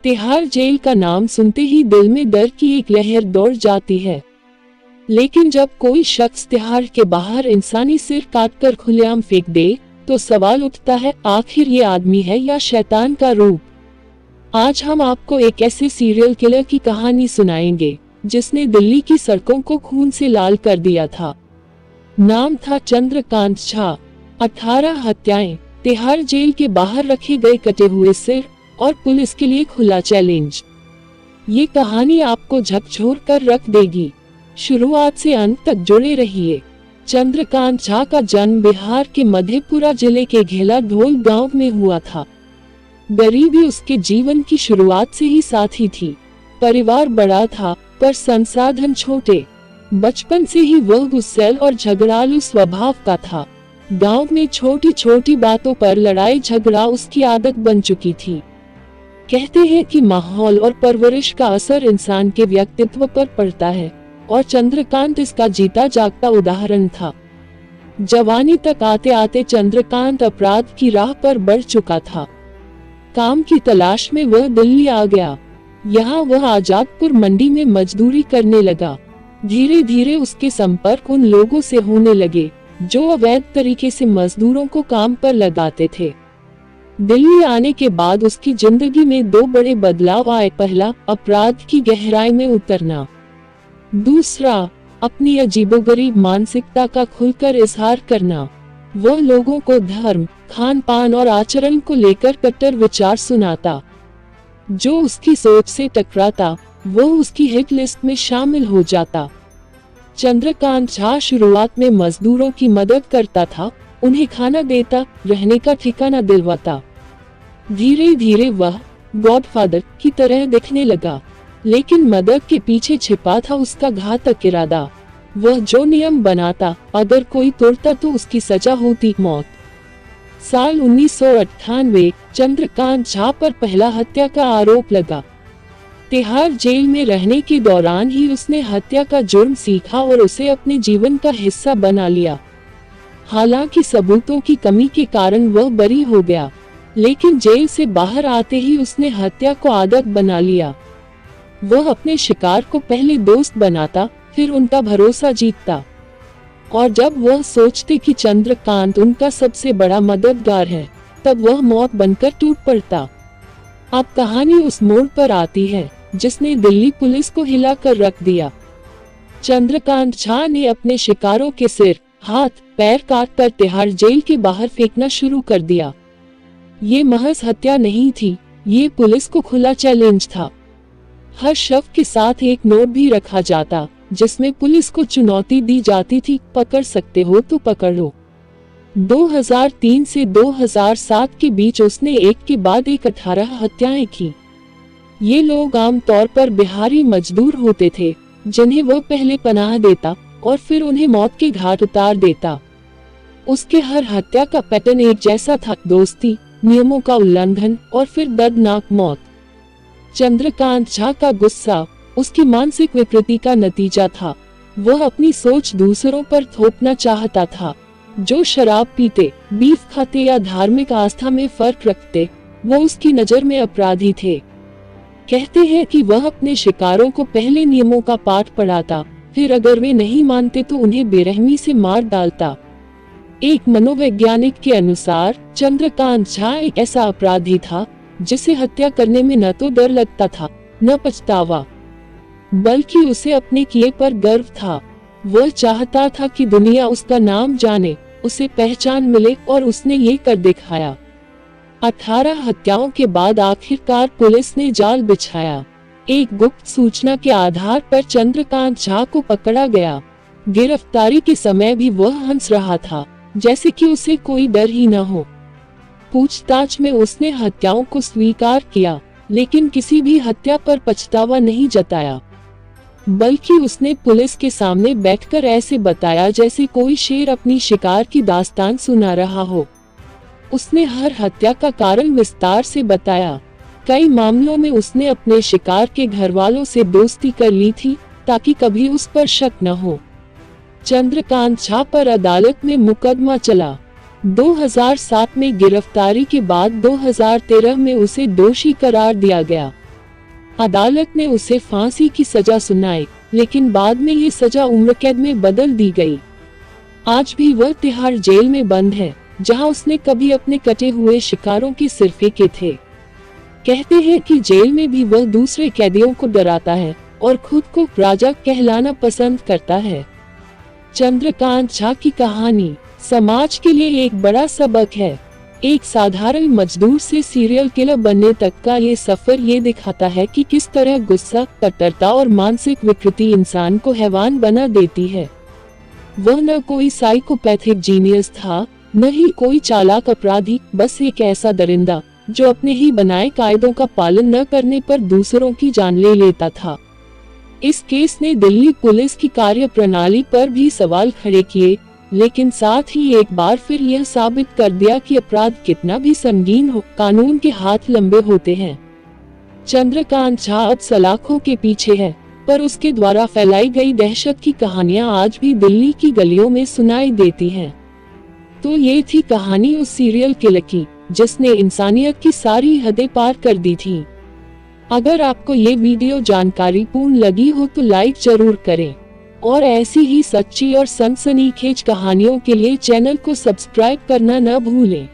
Tihar jail का नाम सुनते ही दिल में डर की एक लहर दौड़ जाती है। लेकिन जब कोई शख्स तिहाड़ के बाहर इंसानी सिर काटकर खुलेआम फेंक दे, तो सवाल उठता है, आखिर ये आदमी है या शैतान का रूप। आज हम आपको एक ऐसे सीरियल किलर की कहानी सुनाएंगे जिसने दिल्ली की सड़कों को खून से लाल कर दिया था। नाम था चंद्रकांत झा। 18 हत्याएं, तिहाड़ जेल के बाहर रखे गए कटे हुए सिर और पुलिस के लिए खुला चैलेंज। ये कहानी आपको झकझोर कर रख देगी। शुरुआत से अंत तक जुड़े रहिए। चंद्रकांत झा का जन्म बिहार के मधेपुरा जिले के घेला ढोल गांव में हुआ था। गरीबी उसके जीवन की शुरुआत से ही साथी थी। परिवार बड़ा था पर संसाधन छोटे। बचपन से ही वह गुस्सैल और झगड़ालू स्वभाव का था। गांव में छोटी छोटी बातों पर लड़ाई झगड़ा उसकी आदत बन चुकी थी। कहते हैं कि माहौल और परवरिश का असर इंसान के व्यक्तित्व पर पड़ता है, और चंद्रकांत इसका जीता जागता उदाहरण था। जवानी तक आते आते चंद्रकांत अपराध की राह पर बढ़ चुका था। काम की तलाश में वह दिल्ली आ गया। यहाँ वह आजादपुर मंडी में मजदूरी करने लगा। धीरे धीरे उसके संपर्क उन लोगों से होने लगे जो अवैध तरीके से मजदूरों को काम पर लगाते थे। दिल्ली आने के बाद उसकी जिंदगी में 2 बड़े बदलाव आए। पहला, अपराध की गहराई में उतरना। दूसरा, अपनी अजीबोगरीब मानसिकता का खुलकर इजहार करना। वह लोगों को धर्म, खान पान और आचरण को लेकर कट्टर विचार सुनाता। जो उसकी सोच से टकराता वो उसकी हिट लिस्ट में शामिल हो जाता। चंद्रकांत झा शुरुआत में मजदूरों की मदद करता था, उन्हें खाना देता, रहने का ठिकाना दिलवाता। धीरे धीरे वह गॉडफादर की तरह दिखने लगा, लेकिन मदद के पीछे छिपा था उसका घातक इरादा। वह जो नियम बनाता, अगर कोई तोड़ता तो उसकी सजा होती मौत। साल 1998 चंद्रकांत झा पर पहला हत्या का आरोप लगा। तिहाड़ जेल में रहने के दौरान ही उसने हत्या का जुर्म सीखा और उसे अपने जीवन का हिस्सा बना लिया। हालांकि सबूतों की कमी के कारण वह बरी हो गया, लेकिन जेल से बाहर आते ही उसने हत्या को आदत बना लिया। वह अपने शिकार को पहले दोस्त बनाता, फिर उनका भरोसा जीतता, और जब वह सोचते कि चंद्रकांत उनका सबसे बड़ा मददगार है, तब वह मौत बनकर टूट पड़ता। अब कहानी उस मोड़ पर आती है जिसने दिल्ली पुलिस को हिलाकर रख दिया। चंद्रकांत झा ने अपने शिकारों के सिर, हाथ, पैर काटकर तिहाड़ जेल के बाहर फेंकना शुरू कर दिया। ये महज हत्या नहीं थी, ये पुलिस को खुला चैलेंज था। हर शव के साथ एक नोट भी रखा जाता जिसमें पुलिस को चुनौती दी जाती थी, पकड़ सकते हो तो पकड़ लो। 2003 से 2007 के बीच उसने एक के बाद एक 18 हत्याएं की। ये लोग आमतौर पर बिहारी मजदूर होते थे जिन्हें वह पहले पनाह देता और फिर उन्हें मौत के घाट उतार देता। उसके हर हत्या का पैटर्न एक जैसा था, दोस्ती, नियमों का उल्लंघन और फिर दर्दनाक मौत। चंद्रकांत झा का गुस्सा उसकी मानसिक विकृति का नतीजा था। वह अपनी सोच दूसरों पर थोपना चाहता था। जो शराब पीते, बीफ खाते या धार्मिक आस्था में फर्क रखते, वो उसकी नजर में अपराधी थे। कहते हैं कि वह अपने शिकारों को पहले नियमों का पाठ पढ़ाता, फिर अगर वे नहीं मानते तो उन्हें बेरहमी से मार डालता। एक मनोवैज्ञानिक के अनुसार चंद्रकांत झा एक ऐसा अपराधी था जिसे हत्या करने में न तो डर लगता था, न पछतावा, बल्कि उसे अपने किए पर गर्व था। वह चाहता था कि दुनिया उसका नाम जाने, उसे पहचान मिले, और उसने ये कर दिखाया। 18 हत्याओं के बाद आखिरकार पुलिस ने जाल बिछाया। एक गुप्त सूचना के आधार पर चंद्रकांत झा को पकड़ा गया। गिरफ्तारी के समय भी वह हंस रहा था, जैसे कि उसे कोई डर ही न हो। पूछताछ में उसने हत्याओं को स्वीकार किया, लेकिन किसी भी हत्या पर पछतावा नहीं जताया, बल्कि उसने पुलिस के सामने बैठकर ऐसे बताया जैसे कोई शेर अपनी शिकार की दास्तान सुना रहा हो। उसने हर हत्या का कारण विस्तार से बताया। कई मामलों में उसने अपने शिकार के घर वालों से दोस्ती कर ली थी ताकि कभी उस पर शक न हो। चंद्रकांत झा पर अदालत में मुकदमा चला। 2007 में गिरफ्तारी के बाद 2013 में उसे दोषी करार दिया गया। अदालत ने उसे फांसी की सजा सुनाई, लेकिन बाद में ये सजा उम्र कैद में बदल दी गई। आज भी वह तिहाड़ जेल में बंद है, जहां उसने कभी अपने कटे हुए शिकारों के सिर फेंके थे। कहते हैं कि जेल में भी वह दूसरे कैदियों को डराता है और खुद को राजा कहलाना पसंद करता है। चंद्रकांत झा की कहानी समाज के लिए एक बड़ा सबक है। एक साधारण मजदूर से सीरियल किलर बनने तक का ये सफर ये दिखाता है कि किस तरह गुस्सा, कट्टरता और मानसिक विकृति इंसान को हैवान बना देती है। वह न कोई साइकोपैथिक जीनियस था, न ही कोई चालाक अपराधी, बस एक ऐसा दरिंदा जो अपने ही बनाए कायदों का पालन न करने पर दूसरों की जान ले लेता था। इस केस ने दिल्ली पुलिस की कार्यप्रणाली पर भी सवाल खड़े किए, लेकिन साथ ही एक बार फिर यह साबित कर दिया कि अपराध कितना भी संगीन हो, कानून के हाथ लंबे होते हैं। चंद्रकांत झा अब सलाखों के पीछे है, पर उसके द्वारा फैलाई गई दहशत की कहानियां आज भी दिल्ली की गलियों में सुनाई देती हैं। तो ये थी कहानी उस सीरियल किलर की, जिसने इंसानियत की सारी हदें पार कर दी थी। अगर आपको ये वीडियो जानकारीपूर्ण लगी हो तो लाइक जरूर करें, और ऐसी ही सच्ची और सनसनीखेज कहानियों के लिए चैनल को सब्सक्राइब करना न भूलें।